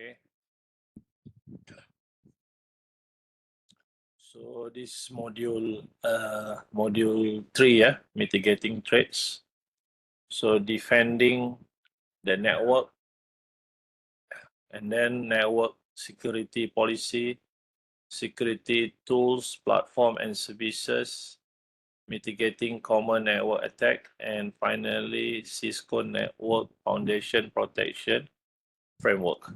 Okay. So this module, module 3, yeah, mitigating threats. So defending the network, and then network security policy, security tools, platform and services, mitigating common network attack, and finally Cisco Network Foundation Protection Framework.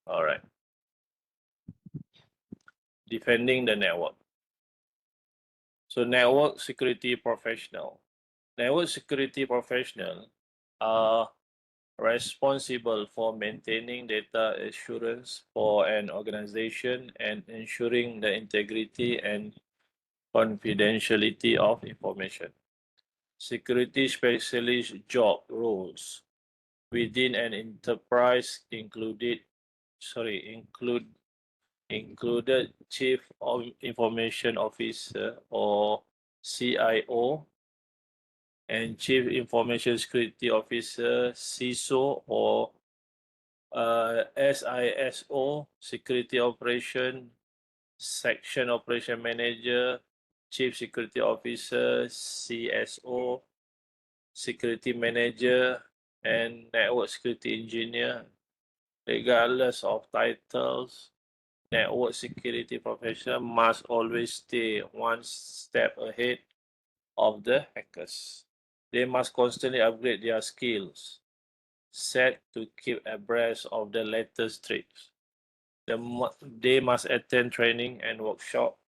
All right. Defending the network. So network security professional. Network security professional are responsible for maintaining data assurance for an organization and ensuring the integrity and confidentiality of information. Security specialist job roles within an enterprise included Chief of Information Officer or CIO and Chief Information Security Officer CISO or SISO, Security Operation, Section Operation Manager, Chief Security Officer, CSO, Security Manager, and Network Security Engineer. Regardless of titles, network security professional must always stay one step ahead of the hackers. They must constantly upgrade their skills set to keep abreast of the latest threats. They must attend training and workshop.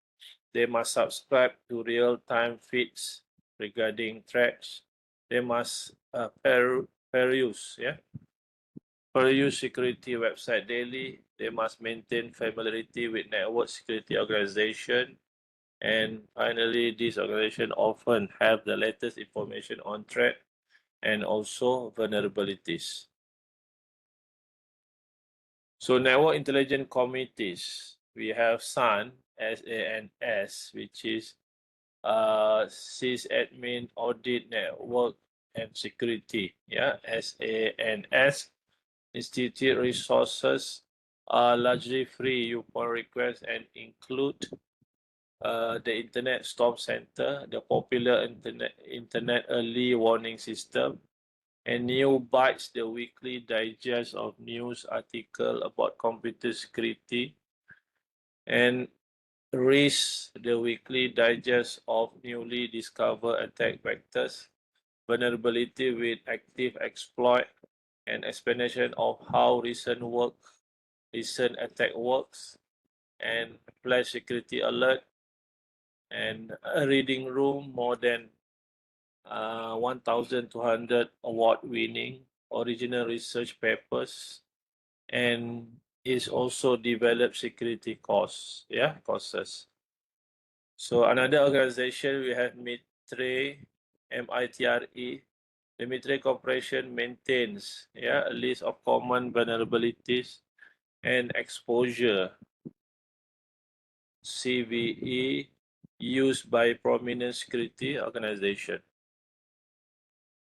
They must subscribe to real-time feeds regarding threats. They must peruse security website daily. They must maintain familiarity with network security organization. And finally, these organizations often have the latest information on threat and also vulnerabilities. So network intelligence committees, we have SAN, SANS, which is sysadmin audit network and security. Yeah, SANS. Institute resources are largely free upon request and include the Internet Storm Center, the popular Internet Early Warning System, and New Bytes, the weekly digest of news article about computer security, and RIS, the weekly digest of newly discovered attack vectors, vulnerability with active exploit, and explanation of how recent attack works, and flash security alert, and a reading room, more than 1,200 award-winning original research papers, and is also developed security courses. So another organization we have MITRE, MITRE. The MITRE Corporation maintains a list of common vulnerabilities and exposure CVE used by prominent security organization.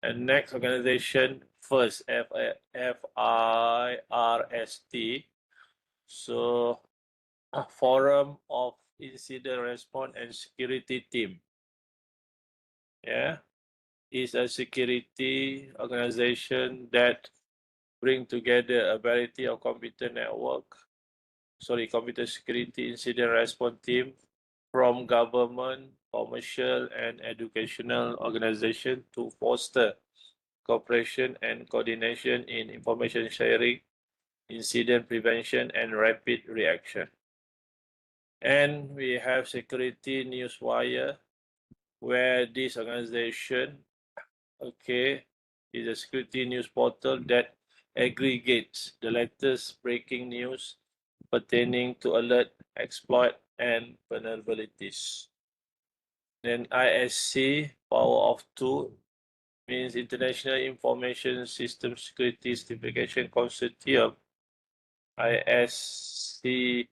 And next organization, FIRST, FIRST. So a Forum of Incident Response and Security Team. Yeah, is a security organization that bring together a variety of computer security incident response team from government, commercial, and educational organizations to foster cooperation and coordination in information sharing, incident prevention, and rapid reaction. And we have Security Newswire, where this organization, is a security news portal that aggregates the latest breaking news pertaining to alert, exploit, and vulnerabilities. Then ISC, Power of Two, means International Information System Security Certification Consortium. ISC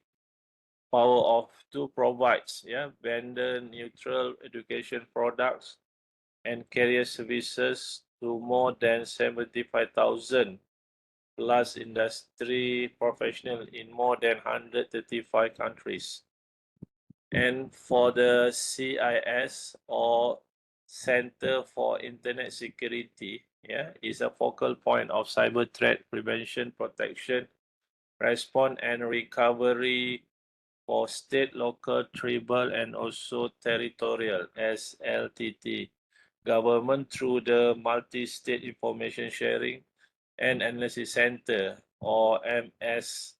Power of Two provides vendor neutral education products and carrier services to more than 75,000 plus industry professionals in more than 135 countries. And for the CIS, or Center for Internet Security, is a focal point of cyber threat prevention, protection, response, and recovery for state, local, tribal, and also territorial (SLTT) government through the Multi-State Information Sharing and Analysis Center, or MSISAC.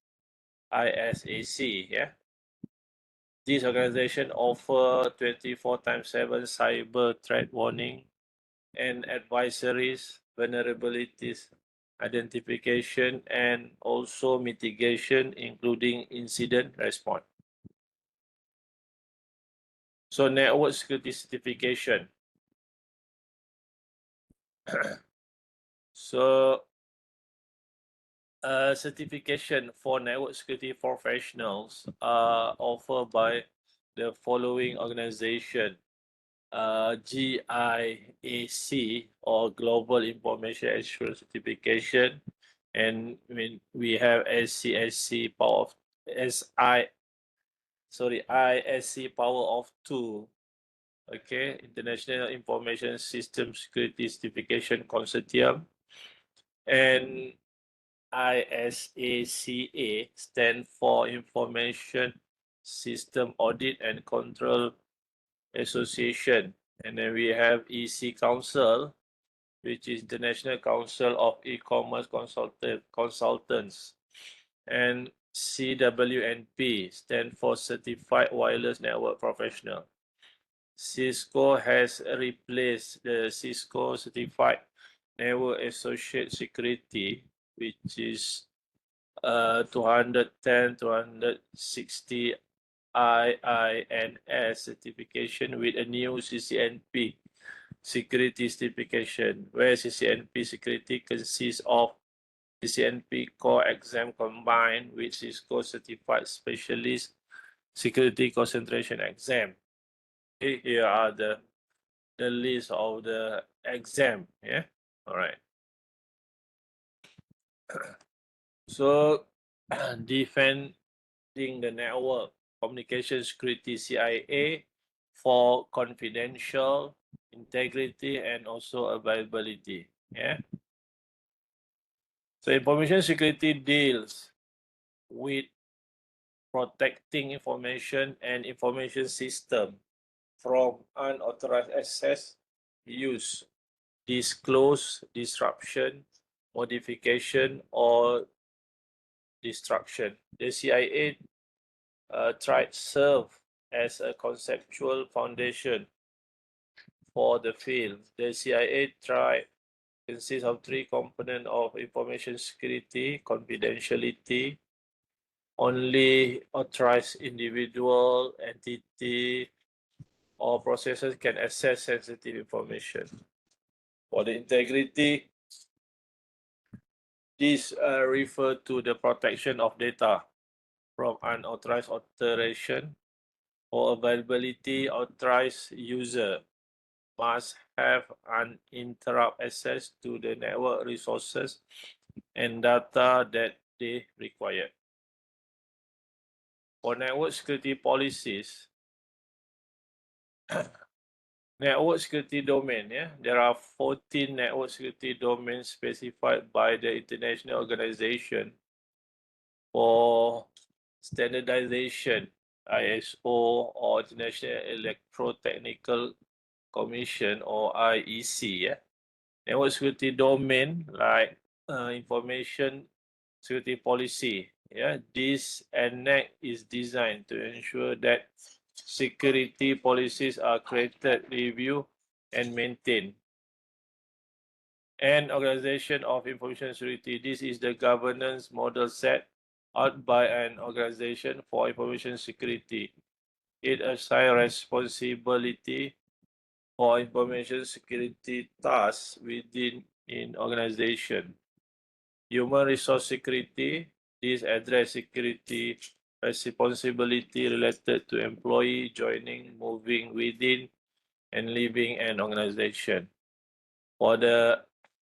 These organizations offer 24/7 cyber threat warning and advisories, vulnerabilities identification, and also mitigation, including incident response. So network security certification. So certification for network security professionals are offered by the following organization: GIAC, or Global Information Assurance Certification, and we have ISC Power of 2. Okay, International Information System Security Certification Consortium, and ISACA stand for Information System Audit and Control Association. And then we have EC Council, which is the National Council of E-commerce Consultants, and CWNP stand for Certified Wireless Network Professional. Cisco has replaced the Cisco Certified Network Associate Security, which is 210, 260 IINS certification, with a new CCNP security certification, where CCNP security consists of CCNP core exam combined with Cisco Certified Specialist Security Concentration exam. Okay, here are the list of the exam. All right. So defending the network communication security, CIA, for confidential, integrity, and also availability. So information security deals with protecting information and information system from unauthorized access, use, disclose, disruption, modification, or destruction. The CIA tried serve as a conceptual foundation for the field. The CIA tried consists of 3 components of information security: confidentiality, only authorized individual, entity, or processes can access sensitive information. For the integrity, this refer to the protection of data from unauthorized alteration. For availability, authorized user must have uninterrupted access to the network resources and data that they require. For network security policies, network security domain, there are 14 network security domains specified by the International Organization for Standardization, ISO, or International Electrotechnical Commission, or IEC. Network security domain, like information security policy. This ANAC is designed to ensure that security policies are created, reviewed, and maintained. And Organization of Information Security. This is the governance model set out by an organization for information security. It assigns responsibility for information security tasks within an organization. Human resource security. This address security responsibility related to employee joining, moving within, and leaving an organization. For the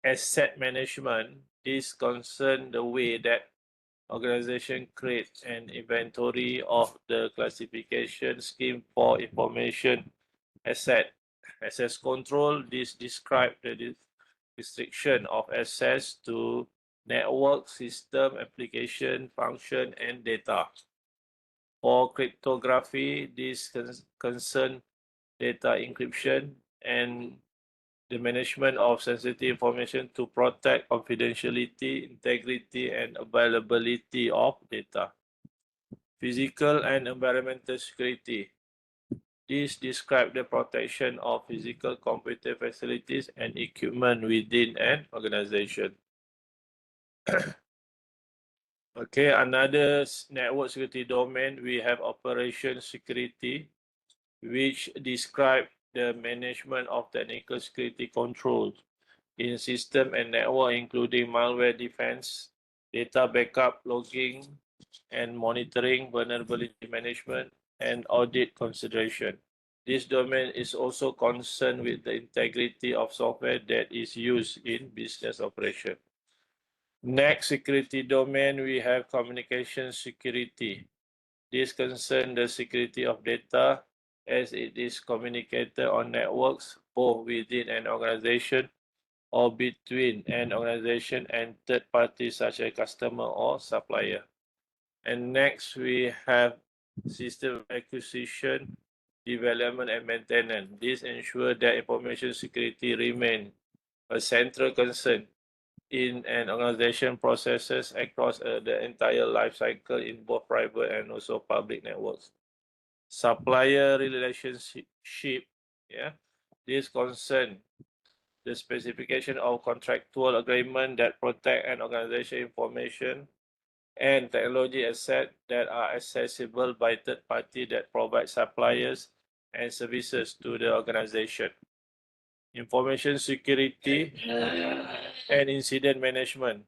asset management, This concerns the way that organization creates an inventory of the classification scheme for information asset. Access control, this describes the restriction of access to network, system, application, function, and data. For cryptography, this concern data encryption and the management of sensitive information to protect confidentiality, integrity, and availability of data. Physical and environmental security. This describes the protection of physical computer facilities and equipment within an organization. Okay, another network security domain, we have operation security, which describe the management of technical security controls in system and network, including malware defense, data backup, logging, and monitoring, vulnerability management, and audit consideration. This domain is also concerned with the integrity of software that is used in business operation. Next security domain, we have communication security. This concerns the security of data as it is communicated on networks both within an organization or between an organization and third parties such as customer or supplier. And next we have system acquisition, development and maintenance. This ensures that information security remain a central concern in an organization processes across the entire life cycle in both private and also public networks. Supplier relationship, yeah, this concern the specification of contractual agreement that protect an organization information and technology assets that are accessible by third party that provide suppliers and services to the organization. Information security and incident management.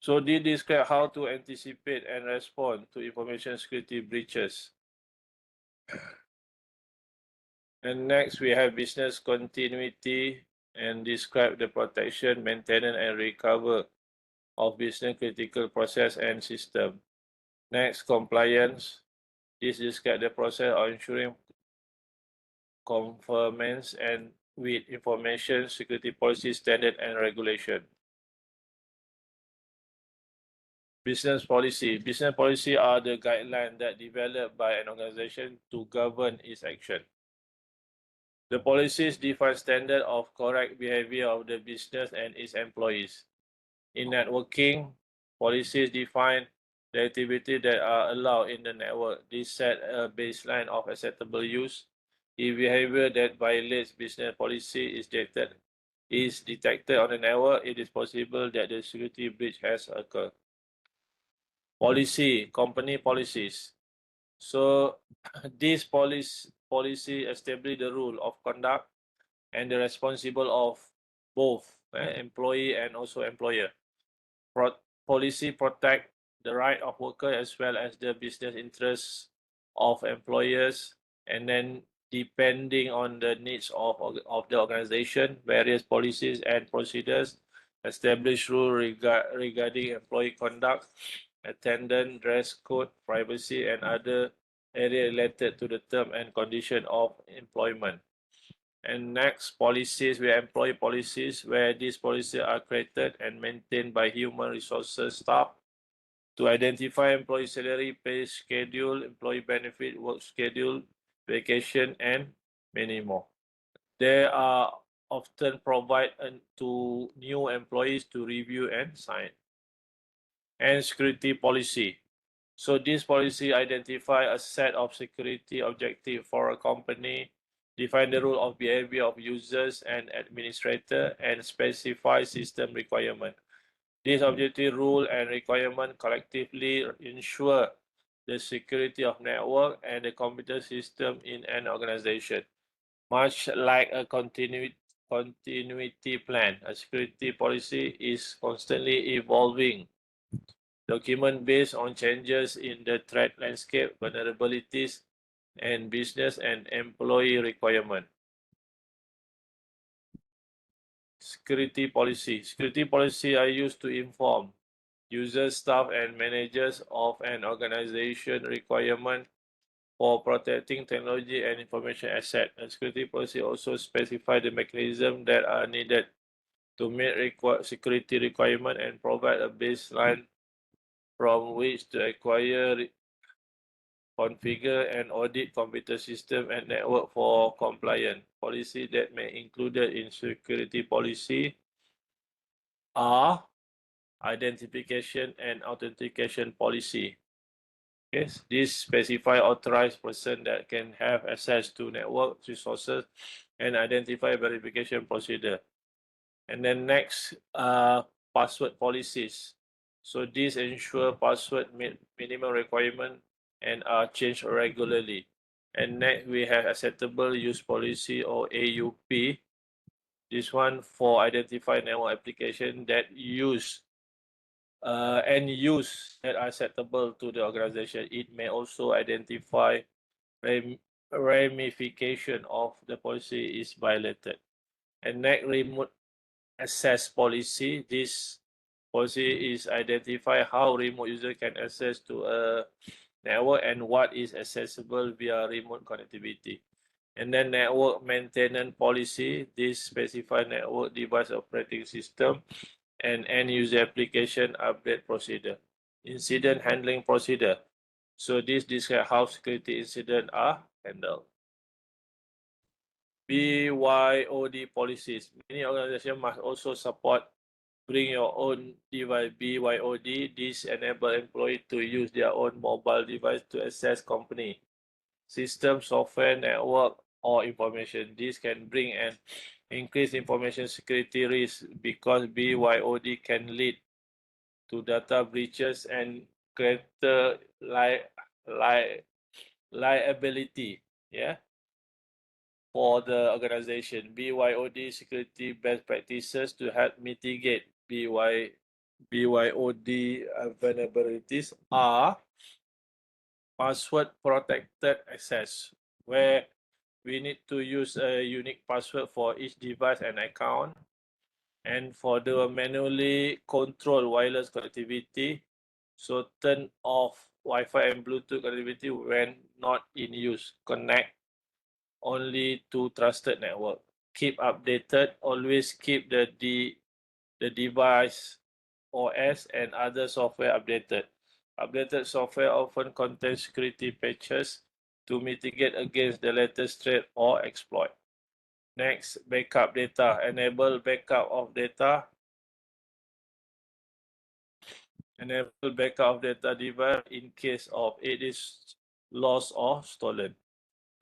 So they describe how to anticipate and respond to information security breaches. And next we have business continuity and describe the protection, maintenance, and recover of business critical process and system. Next, compliance. This describes the process of ensuring conformance and with information security policy standard and regulation. Business policy. Business policy are the guidelines that developed by an organization to govern its action. The policies define standard of correct behavior of the business and its employees. In networking, policies define the activities that are allowed in the network. This set a baseline of acceptable use. If behavior that violates business policy is detected on the network, it is possible that the security breach has occurred. Policy, company policies. So this policy establish the rule of conduct and the responsible of both employee and also employer. Policy protect the right of worker as well as the business interests of employers, and then depending on the needs of the organization, various policies and procedures establish rules regarding employee conduct, attendance, dress code, privacy, and other areas related to the term and condition of employment. And next, policies, we have employee policies, where these policies are created and maintained by human resources staff to identify employee salary, pay schedule, employee benefit, work schedule, vacation, and many more. They are often provided to new employees to review and sign. And security policy. So this policy identify a set of security objectives for a company, define the rule of behavior of users and administrator, and specify system requirement. These objective rule and requirement collectively ensure the security of network and the computer system in an organization. Much like a continuity plan. A security policy is constantly evolving. Document based on changes in the threat landscape, vulnerabilities, and business and employee requirement. Security policy. Security policy are used to inform users, staff, and managers of an organization requirement for protecting technology and information asset. A security policy also specify the mechanism that are needed to meet security requirement and provide a baseline from which to acquire, configure, and audit computer system and network for compliance. Policy that may included in security policy are identification and authentication policy. Yes, this specify authorized person that can have access to network resources and identify verification procedure. And then next, password policies. So these ensure password minimum requirement and are changed regularly. And next, we have acceptable use policy or AUP. This one for identify network application that use and use that are acceptable to the organization. It may also identify ramification of the policy is violated. And next, remote access policy. This policy is identify how remote user can access to a network and what is accessible via remote connectivity. And then network maintenance policy. This specify network device operating system and end user application update procedure. Incident handling procedure. So this describes how security incidents are handled. BYOD policies. Many organizations must also support bring your own device BYOD. This enable employees to use their own mobile device to access company system, software, network, or information. This can bring an increased information security risk because BYOD can lead to data breaches and greater liability. Yeah. For the organization, BYOD security best practices to help mitigate BYOD vulnerabilities are password protected access, where we need to use a unique password for each device and account. And for the manually control wireless connectivity, so turn off Wi-Fi and Bluetooth connectivity when not in use. Connect only to trusted network. Keep updated. Always keep the device OS and other software updated. Updated software often contains security patches to mitigate against the latest threat or exploit. Next, backup data. Enable backup of data. Enable backup of data device in case of it is lost or stolen.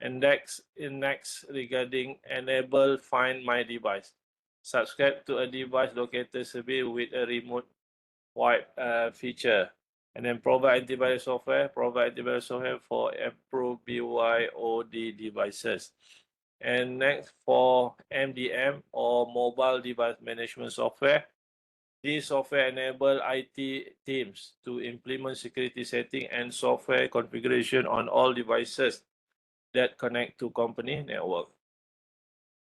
And next regarding enable find my device. Subscribe to a device locator survey with a remote wipe feature. And then provide antivirus software. Provide antivirus software for approved BYOD devices. And next, for MDM or mobile device management software. This software enable IT teams to implement security setting and software configuration on all devices that connect to company network.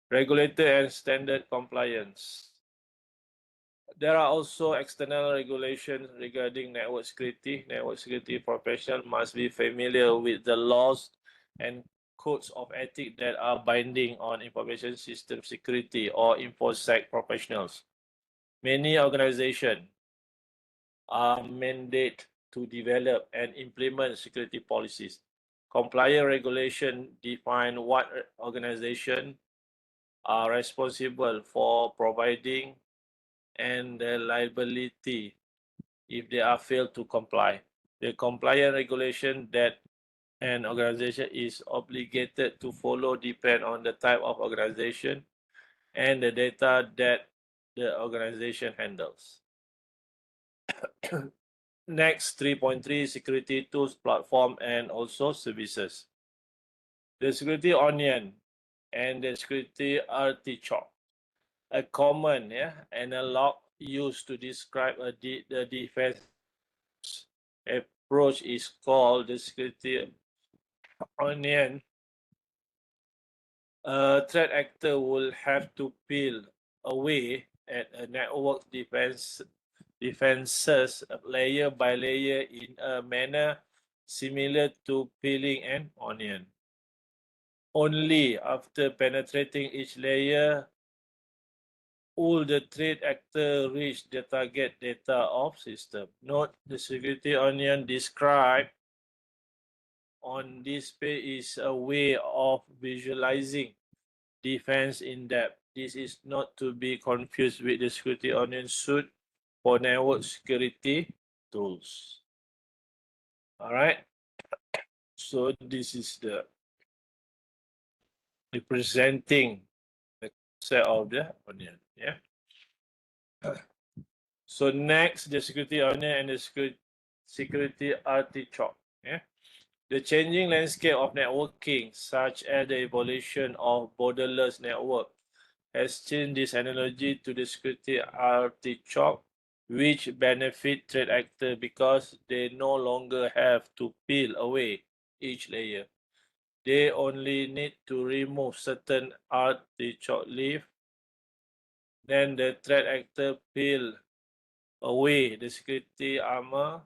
Regulator and standard compliance. There are also external regulations regarding network security. Network security professionals must be familiar with the laws and codes of ethics that are binding on information system security or InfoSec professionals. Many organizations are mandated to develop and implement security policies. Compliance regulation define what organizations are responsible for providing and the liability if they are failed to comply. The compliance regulation that an organization is obligated to follow depend on the type of organization and the data that the organization handles. Next, 3.3 security tools, platform, and also services. The security onion and the security artichoke. a common analog used to describe the defense approach is called the security onion. A threat actor will have to peel away at a network defenses layer by layer in a manner similar to peeling an onion. Only after penetrating each layer will the threat actor reach the target data of system. Note the security onion described on this page is a way of visualizing defense in depth. This is not to be confused with the security onion suite for network security tools. All right. So this is the representing the set of the onion. Yeah. So next, the security onion and the security artichoke. Yeah. The changing landscape of networking, such as the evolution of borderless network, has changed this analogy to the security artichoke, which benefit threat actor because they no longer have to peel away each layer. They only need to remove certain artichoke leaf. Then the threat actor peel away the security armor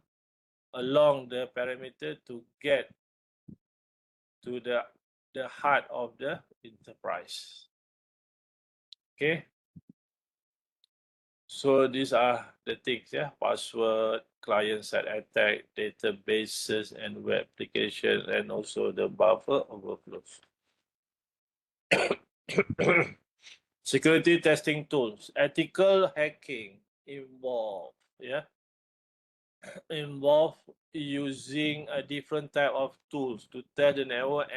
along the perimeter to get to the heart of the enterprise. Okay. So these are the things, password, client-side attack, databases and web application, and also the buffer overflows. Security testing tools. Ethical hacking involve using a different type of tools to test the network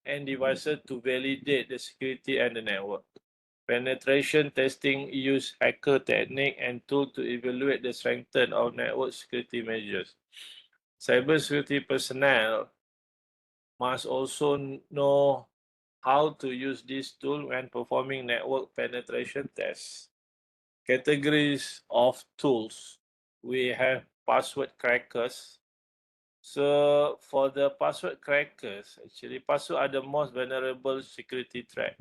and devices to validate the security and the network. Penetration testing use hacker technique and tool to evaluate the strength of network security measures. Cybersecurity personnel must also know how to use this tool when performing network penetration tests. Categories of tools. We have password crackers. So for the password crackers, actually passwords are the most vulnerable security threat.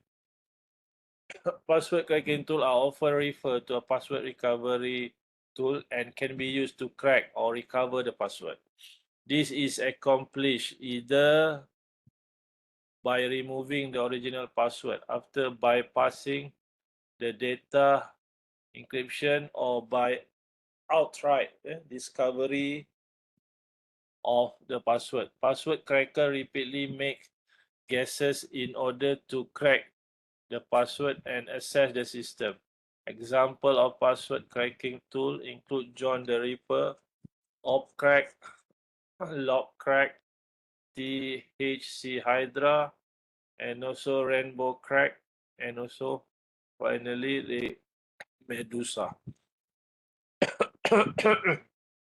Password cracking tools are often referred to a password recovery tool and can be used to crack or recover the password. This is accomplished either by removing the original password after bypassing the data encryption or by outright discovery of the password. Password cracker repeatedly make guesses in order to crack the password and access the system. Example of password cracking tool include John the Ripper, Opcrack, Lockcrack, THC Hydra, and also Rainbow Crack, and also finally the Medusa.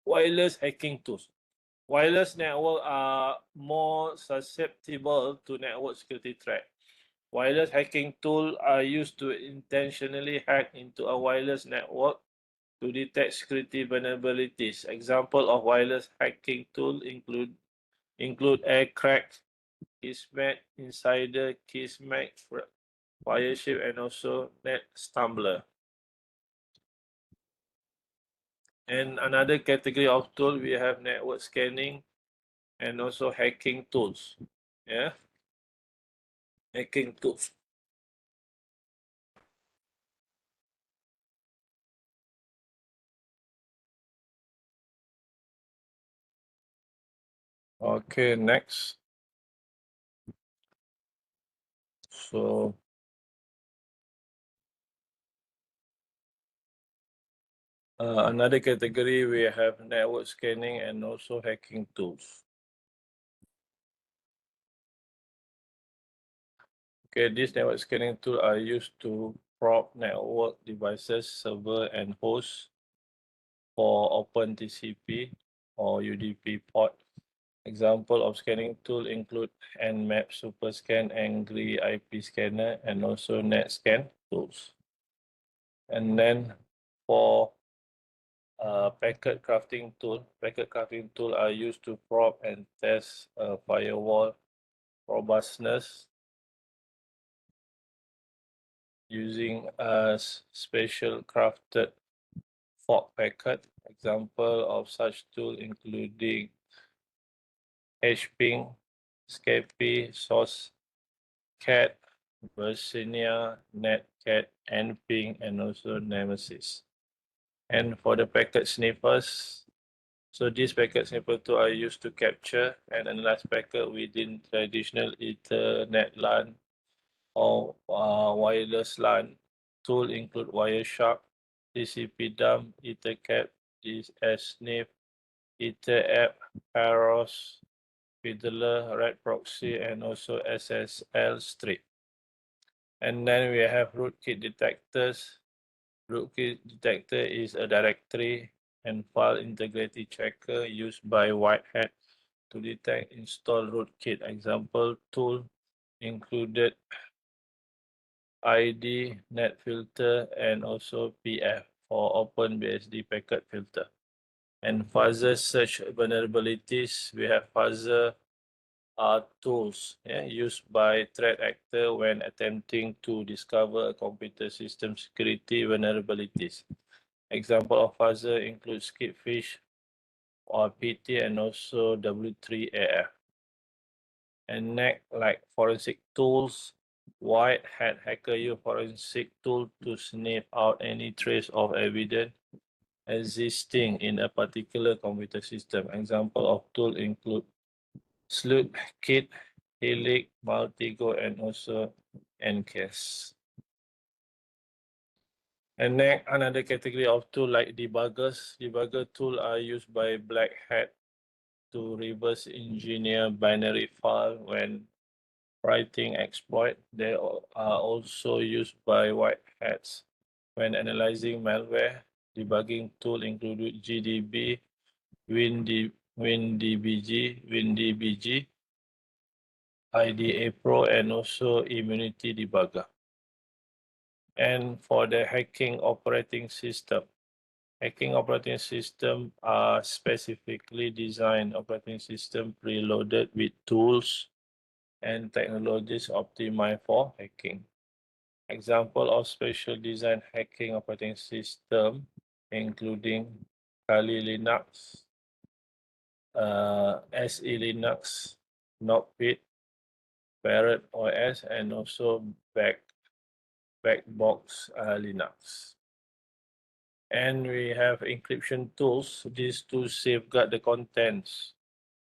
Wireless hacking tools. Wireless networks are more susceptible to network security threat. Wireless hacking tools are used to intentionally hack into a wireless network to detect security vulnerabilities. Example of wireless hacking tool include Aircrack, Kismet, Insider, Kismet, Wireshift, and also NetStumbler. And another category of tool, we have network scanning and also hacking tools. Yeah, hacking tools. Okay, next. So another category, we have network scanning and also hacking tools. Okay, these network scanning tools are used to probe network devices, server, and hosts for OpenTCP or UDP port. Example of scanning tool include Nmap, SuperScan, Angry IP Scanner, and also NetScan tools. And then for packet crafting tool are used to probe and test firewall robustness using a special crafted fork packet. Example of such tool including HPing, Scapy, SourceCat, Versinia, Netcat, NPing, and also Nemesis. And for the packet sniffers, so these packet sniffer tools are used to capture and analyze packet within traditional Ethernet LAN or wireless LAN. Tools include Wireshark, TCP dump, EtherCat, DSSNIF, EtherApp, Paros, Fiddler, Red Proxy, and also SSL Strip. And then we have rootkit detectors. Rootkit detector is a directory and file integrity checker used by White Hat to detect install rootkit. Example tool included ID, NetFilter, and also PF for OpenBSD packet filter. And fuzzer search vulnerabilities, we have fuzzer tools used by threat actor when attempting to discover a computer system security vulnerabilities. Example of fuzzer includes Skipfish or PT and also W3AF. And next, like forensic tools, White Hat Hacker use forensic tool to sniff out any trace of evidence existing in a particular computer system. Example of tool include Sleuthkit, Helix, Maltego, and also NCAS. And next, another category of tool like debuggers. Debugger tools are used by Black Hat to reverse engineer binary file when writing exploit. They are also used by White Hats when analyzing malware. Debugging tool include GDB, WinDBG, IDA Pro, and also Immunity Debugger. And for the hacking operating system, hacking operating system are specifically designed operating system preloaded with tools and technologies optimized for hacking. Example of special design hacking operating system including Kali Linux, SE Linux, Knockbit, Parrot OS, and also Backbox Linux. And we have encryption tools. These tools safeguard the contents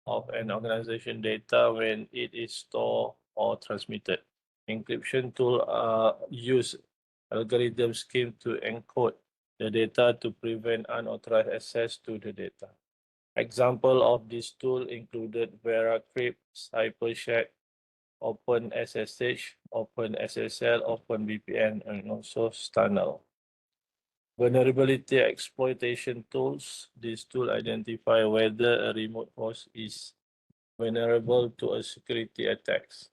of an organization data when it is stored or transmitted. Encryption tools use algorithm scheme to encode the data to prevent unauthorized access to the data. Example of this tool included VeraCrypt, CipherShack, OpenSSH, OpenSSL, OpenVPN, and also Stunnel. Vulnerability exploitation tools. These tools identify whether a remote host is vulnerable to a security attacks.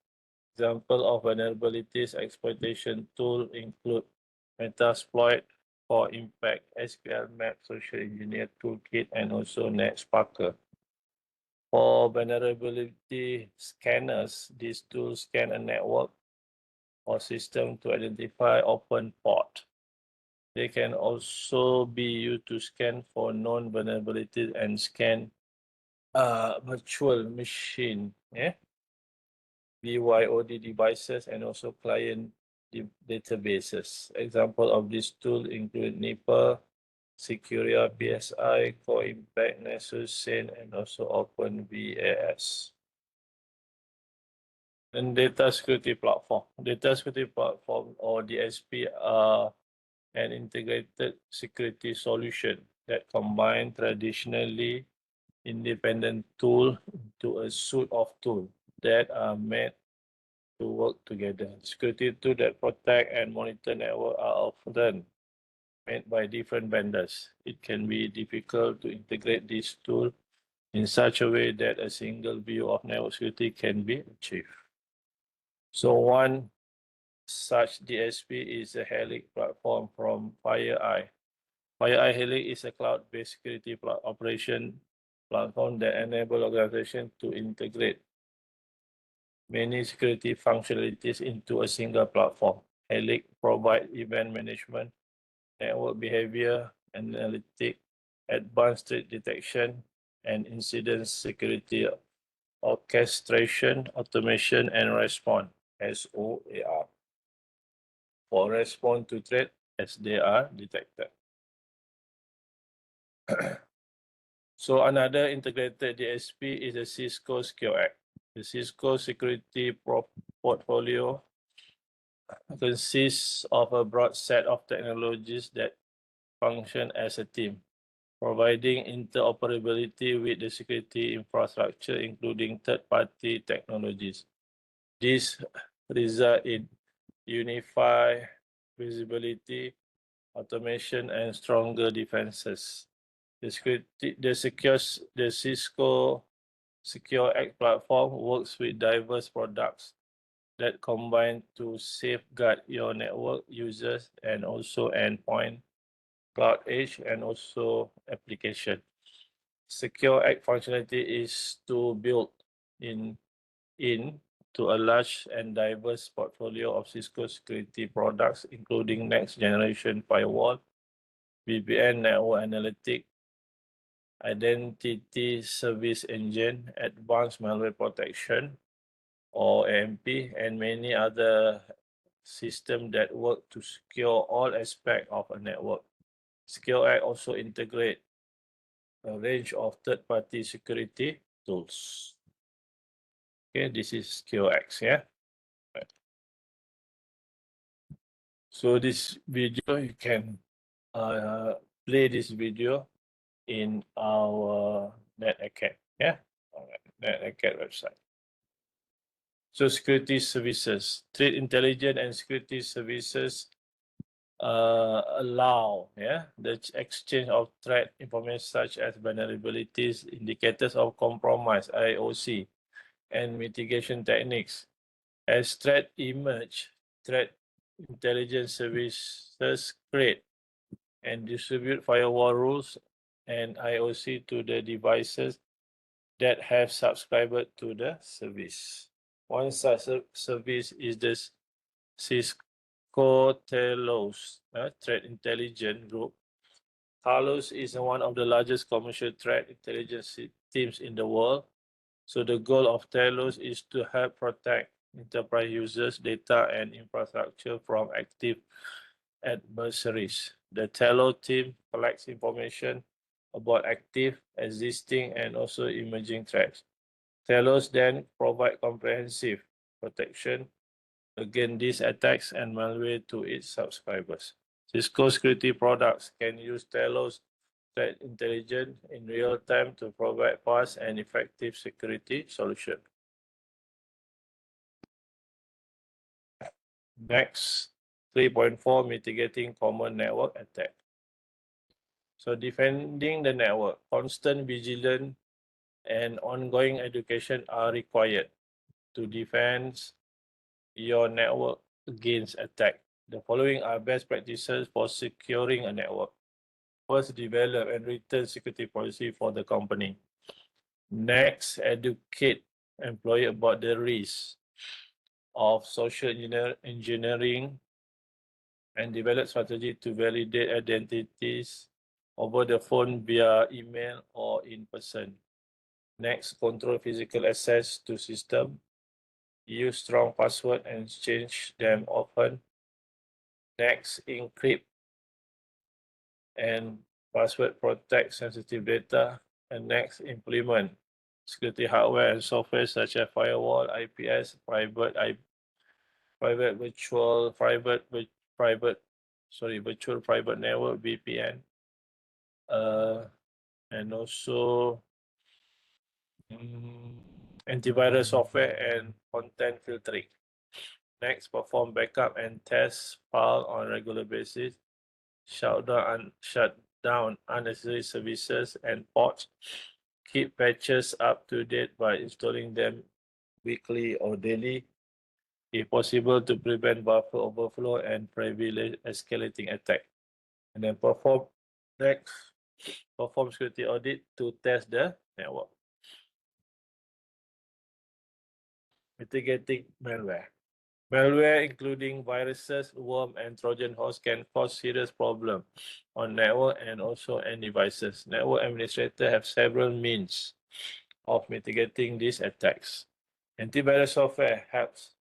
Example of vulnerabilities exploitation tool include Metasploit, for Impact, SQL Map, Social Engineer Toolkit, and also NetSparker. For vulnerability scanners, these tools scan a network or system to identify open port. They can also be used to scan for known vulnerabilities and scan virtual machine, BYOD devices, and also client databases. Example of this tool include Nipper, Securia, PSI, Core Impact, Nessus, Sane, and also OpenVAS. And data security platform. Data security platform or DSP are an integrated security solution that combine traditionally independent tool into a suite of tools that are made to work together. Security tools that protect and monitor network are often made by different vendors. It can be difficult to integrate these tools in such a way that a single view of network security can be achieved. So one such DSP is a Helix platform from FireEye. FireEye Helix is a cloud-based security operation platform that enables organizations to integrate many security functionalities into a single platform. Helix provides event management, network behavior analytics, advanced threat detection, and incident security orchestration, automation, and response (SOAR) for response to threat as they are detected. So another integrated DSP is the Cisco SecureX. The Cisco security portfolio consists of a broad set of technologies that function as a team, providing interoperability with the security infrastructure, including third-party technologies. This results in unified visibility, automation, and stronger defenses. The Cisco SecureX platform works with diverse products that combine to safeguard your network users and also endpoint, cloud edge, and also application. SecureX functionality is to build in to a large and diverse portfolio of Cisco security products, including next generation firewall, VPN network analytics, identity service engine, advanced malware protection, or AMP, and many other systems that work to secure all aspects of a network. SecureX also integrates a range of third-party security tools. Okay, this is SecureX, yeah. Right. So this video, you can play this video in our NetAcad, yeah, NetAcad website. So security services, threat intelligence and security services allow the exchange of threat information such as vulnerabilities, indicators of compromise, IOC, and mitigation techniques. As threat emerge, threat intelligence services create and distribute firewall rules and IOC to the devices that have subscribed to the service. One such service is the Cisco Talos Threat Intelligence Group. Talos is one of the largest commercial threat intelligence teams in the world. So the goal of Talos is to help protect enterprise users' data and infrastructure from active adversaries. The Talos team collects information about active, existing, and also emerging threats. Talos then provide comprehensive protection against these attacks and malware to its subscribers. Cisco security products can use Talos threat intelligence in real time to provide fast and effective security solutions. Next, 3.4 mitigating common network attack. So defending the network, constant vigilance and ongoing education are required to defend your network against attack. The following are best practices for securing a network. First, develop and return security policy for the company. Next, educate employees about the risks of social engineering and develop strategy to validate identities over the phone, via email, or in person. Next, control physical access to system. Use strong password and change them often. Next, encrypt and password protect sensitive data. And next, implement security hardware and software such as firewall, IPS, virtual private network VPN, and also antivirus software and content filtering. Next, perform backup and test file on regular basis. Shut down unnecessary services and ports. Keep patches up to date by installing them weekly or daily. if possible, to prevent buffer overflow and prevent escalating attack. And then perform security audit to test the network. Mitigating malware. Malware, including viruses, worm, and Trojan horse, can cause serious problems on network and also end devices. Network administrators have several means of mitigating these attacks. Antivirus software helps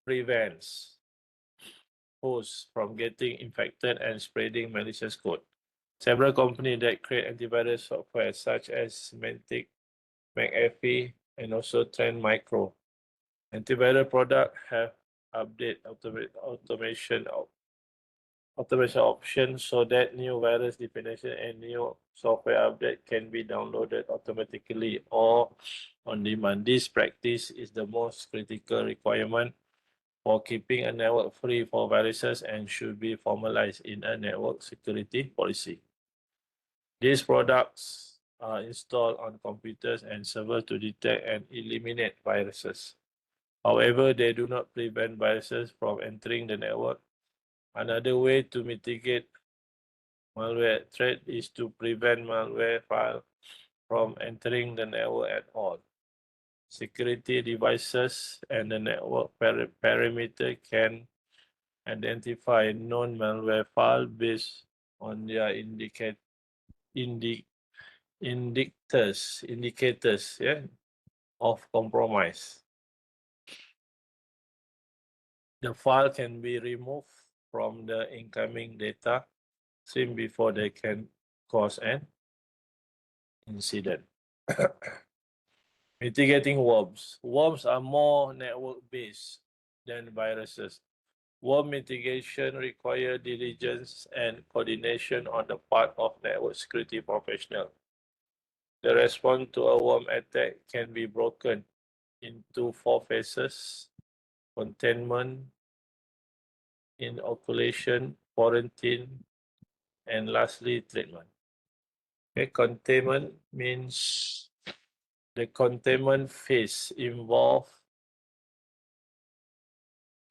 prevents hosts from getting infected and spreading malicious code. Several companies that create antivirus software, such as Symantec, McAfee, and also Trend Micro. Antivirus products have update automation options so that new virus definition and new software update can be downloaded automatically or on demand. This practice is the most critical requirement for keeping a network free for viruses and should be formalized in a network security policy. These products are installed on computers and servers to detect and eliminate viruses. However, they do not prevent viruses from entering the network. Another way to mitigate malware threat is to prevent malware file from entering the network at all. Security devices and the network perimeter can identify known malware file based on their indicators of compromise. The file can be removed from the incoming data stream before they can cause an incident. Mitigating worms. Worms are more network-based than viruses. Worm mitigation requires diligence and coordination on the part of network security professionals. The response to a worm attack can be broken into 4 phases: containment, inoculation, quarantine, and lastly, treatment. Okay, containment means the containment phase involves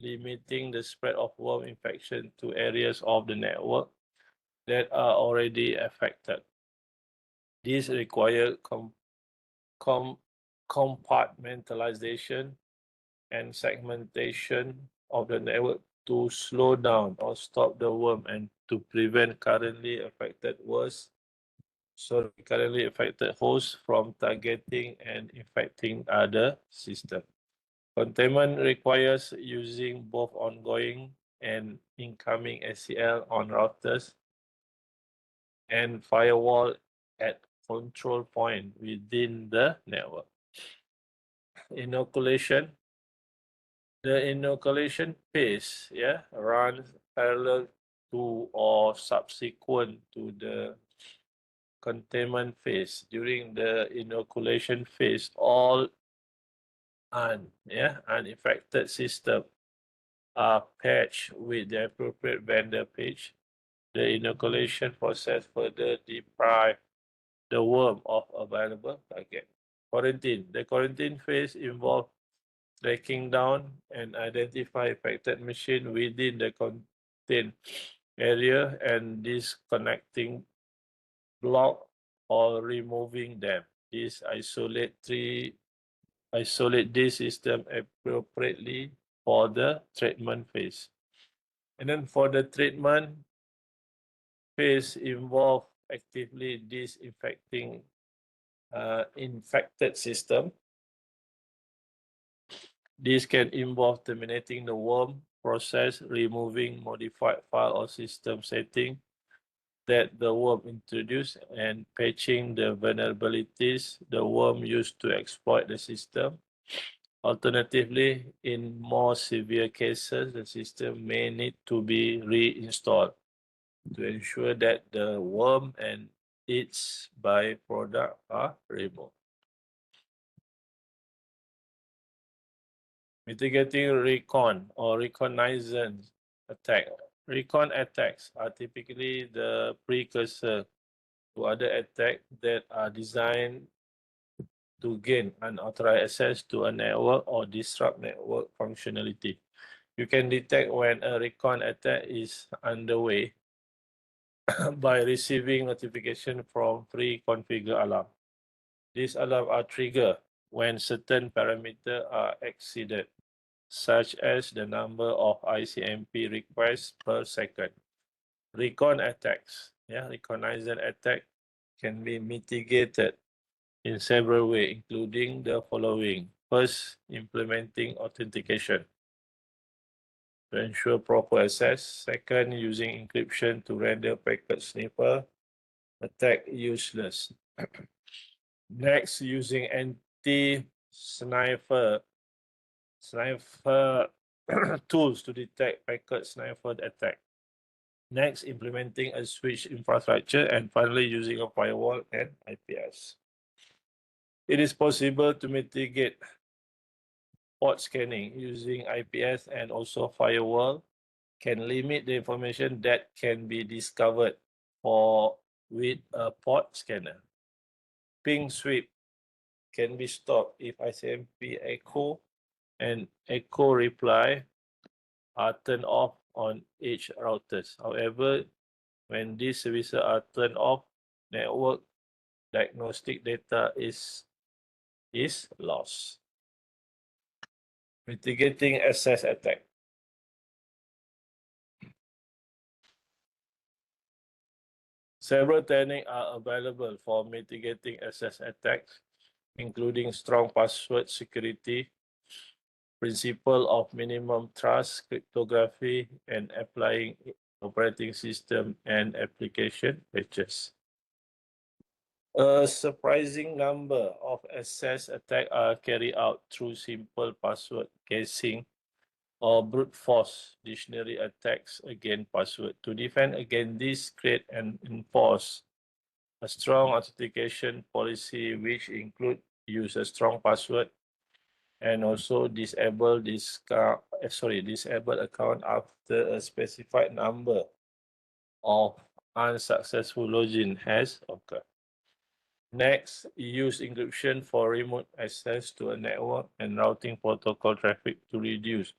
limiting the spread of worm infection to areas of the network that are already affected. This requires compartmentalization and segmentation of the network to slow down or stop the worm and to prevent currently affected hosts from targeting and infecting other systems. Containment requires using both ongoing and incoming ACL on routers and firewall at control point within the network. Inoculation. The inoculation phase runs parallel to or subsequent to the containment phase. During the inoculation phase, all uninfected systems are patched with the appropriate vendor patch. The inoculation process further deprives the worm of available target. Quarantine. The quarantine phase involves tracking down and identify affected machine within the contained area and disconnecting block or removing them. This isolate this system appropriately for the treatment phase. And then for the treatment phase involve actively disinfecting infected system. This can involve terminating the worm process, removing modified file or system setting that the worm introduced, and patching the vulnerabilities the worm used to exploit the system. Alternatively, in more severe cases, the system may need to be reinstalled to ensure that the worm and its byproduct are removed. Mitigating recon or reconnaissance attack. Recon attacks are typically the precursor to other attacks that are designed to gain unauthorized access to a network or disrupt network functionality. You can detect when a recon attack is underway by receiving notification from pre-configured alarm. These alarms are triggered when certain parameters are exceeded, such as the number of ICMP requests per second. Recon attacks, reconnaissance attack can be mitigated in several ways, including the following. First, implementing authentication to ensure proper access. Second, using encryption to render packet sniffer attack useless. Next, using anti-sniffer tools to detect packet sniffer attack. Next, implementing a switch infrastructure, and finally using a firewall and IPS. It is possible to mitigate port scanning using IPS and also firewall can limit the information that can be discovered with a port scanner. Ping sweep can be stopped if ICMP echo and echo reply are turned off on edge routers. However, when these services are turned off, network diagnostic data is lost. Mitigating access attack. Several techniques are available for mitigating access attacks, including strong password security, principle of minimum trust, cryptography, and applying operating system and application patches. A surprising number of access attacks are carried out through simple password guessing or brute force dictionary attacks against password. To defend against this, create and enforce a strong authentication policy, which include use a strong password and also disable account after a specified number of unsuccessful login has occurred. Next, use encryption for remote access to a network and routing protocol traffic to reduce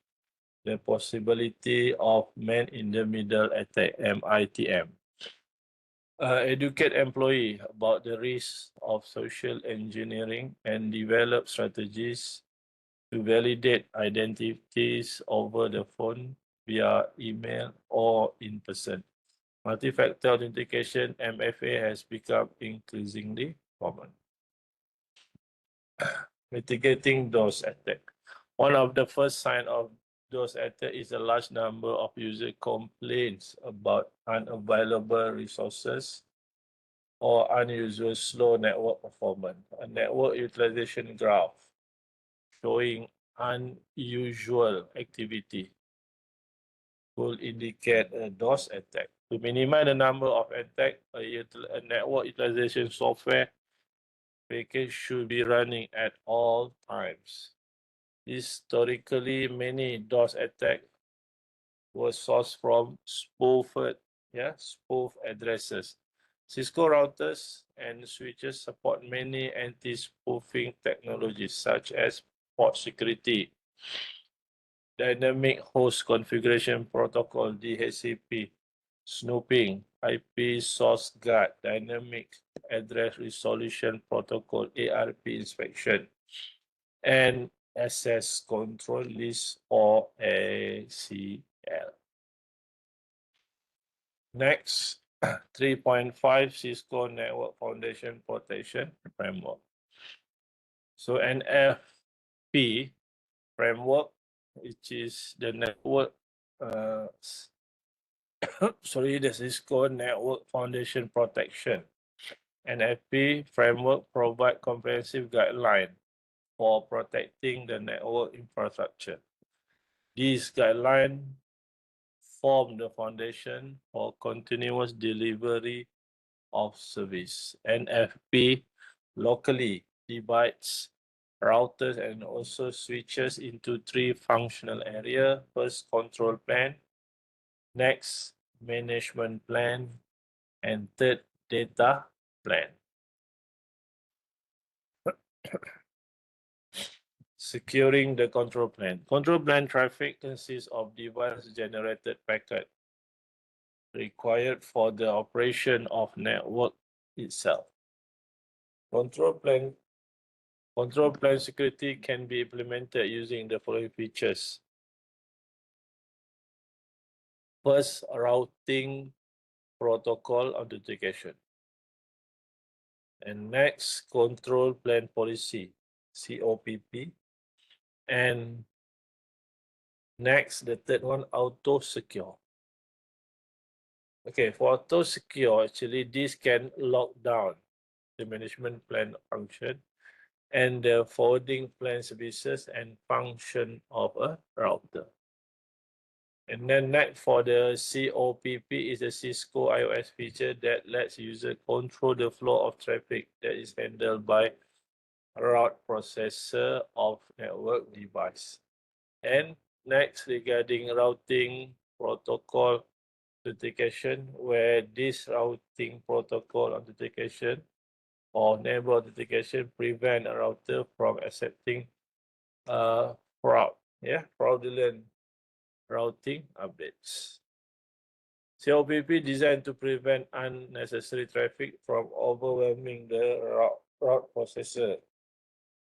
the possibility of man-in-the-middle attack, MITM. Educate employee about the risks of social engineering and develop strategies to validate identities over the phone, via email, or in person. Multi-factor authentication, MFA, has become increasingly common. Mitigating DOS attack. One of the first signs of DOS attack is a large number of user complaints about unavailable resources or unusual slow network performance. A network utilization graph showing unusual activity will indicate a DOS attack. To minimize the number of attacks, a network utilization software package should be running at all times. Historically, many DOS attacks were sourced from spoofed addresses. Cisco routers and switches support many anti-spoofing technologies such as port security, dynamic host configuration protocol (DHCP), snooping, IP source guard, dynamic address resolution protocol (ARP) inspection, and access control list or ACL. Next, 3.5 Cisco Network Foundation Protection Framework. So NFP framework, which is the network, the Cisco Network Foundation Protection. NFP framework provide comprehensive guideline for protecting the network infrastructure. These guidelines form the foundation for continuous delivery of service. NFP locally divides routers and also switches into three functional areas. First, control plane. Next, management plane. And third, data plane. Securing the control plane. Control plane traffic consists of device-generated packet required for the operation of network itself. Control plane security can be implemented using the following features. First, routing protocol authentication. And next, control plane policy, COPP. And next, the third one, auto secure. Okay, for auto secure, actually, this can lock down the management plane function and the forwarding plane services and function of a router. And then next for the COPP is a Cisco iOS feature that lets user control the flow of traffic that is handled by route processor of network device. And next regarding routing protocol authentication, where this routing protocol authentication or neighbor authentication prevent a router from accepting fraudulent routing updates. COPP designed to prevent unnecessary traffic from overwhelming the route processor.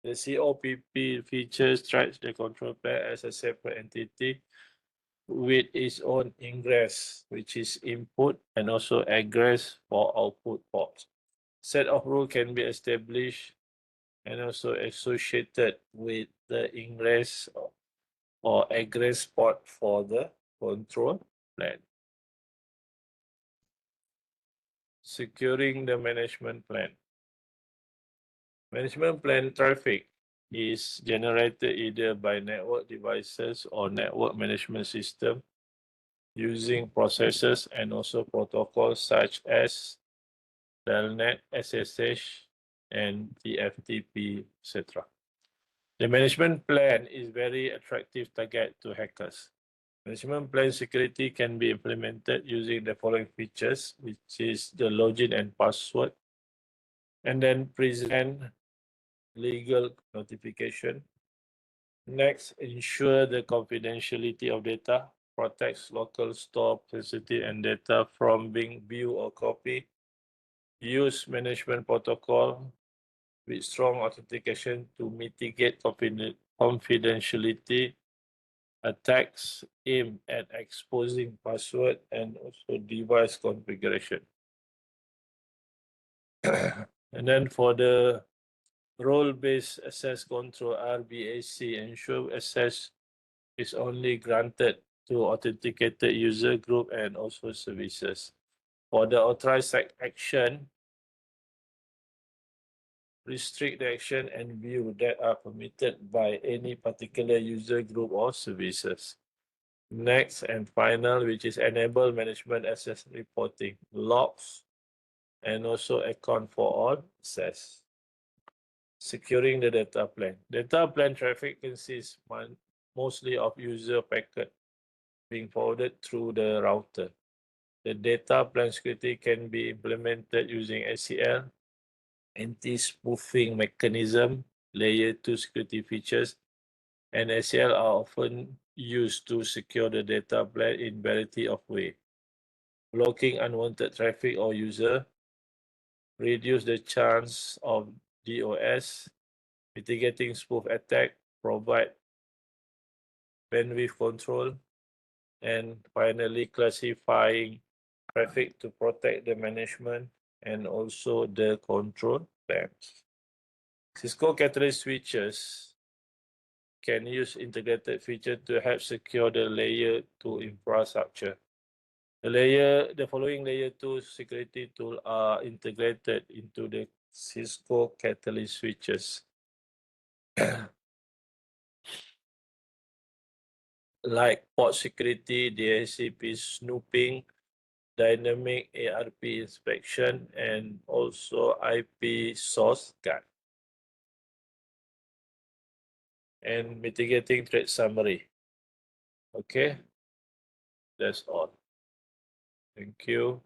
The COPP feature treats the control plane as a separate entity with its own ingress, which is input, and also egress for output ports. Set of rules can be established and also associated with the ingress or egress port for the control plane. Securing the management plane. Management plane traffic is generated either by network devices or network management system using processes and also protocols such as Telnet, SSH, and TFTP, etc. The management plane is very attractive target to hackers. Management plane security can be implemented using the following features, which is the login and password, and then present legal notification. Next, ensure the confidentiality of data, protects local store sensitive and data from being viewed or copied. Use management protocol with strong authentication to mitigate confidentiality attacks aimed at exposing password and also device configuration. And then for the role-based access control, RBAC, ensure access is only granted to authenticated user group and also services. For the authorized action, restrict the action and view that are permitted by any particular user group or services. Next and final, which is enable management access reporting, logs, and also account for all access. Securing the data plane. Data plane traffic consists mostly of user packet being forwarded through the router. The data plane security can be implemented using ACL, anti-spoofing mechanism, layer 2 security features, and ACL are often used to secure the data plane in variety of ways. Blocking unwanted traffic or user, reduce the chance of DOS, mitigating spoof attack, provide bandwidth control, and finally classifying traffic to protect the management and also the control planes. Cisco Catalyst switches can use integrated feature to help secure the layer 2 infrastructure. The following layer 2 security tools are integrated into the Cisco Catalyst switches. Like port security, DHCP snooping, dynamic ARP inspection, and also IP source guard. And mitigating threat summary. Okay, that's all. Thank you.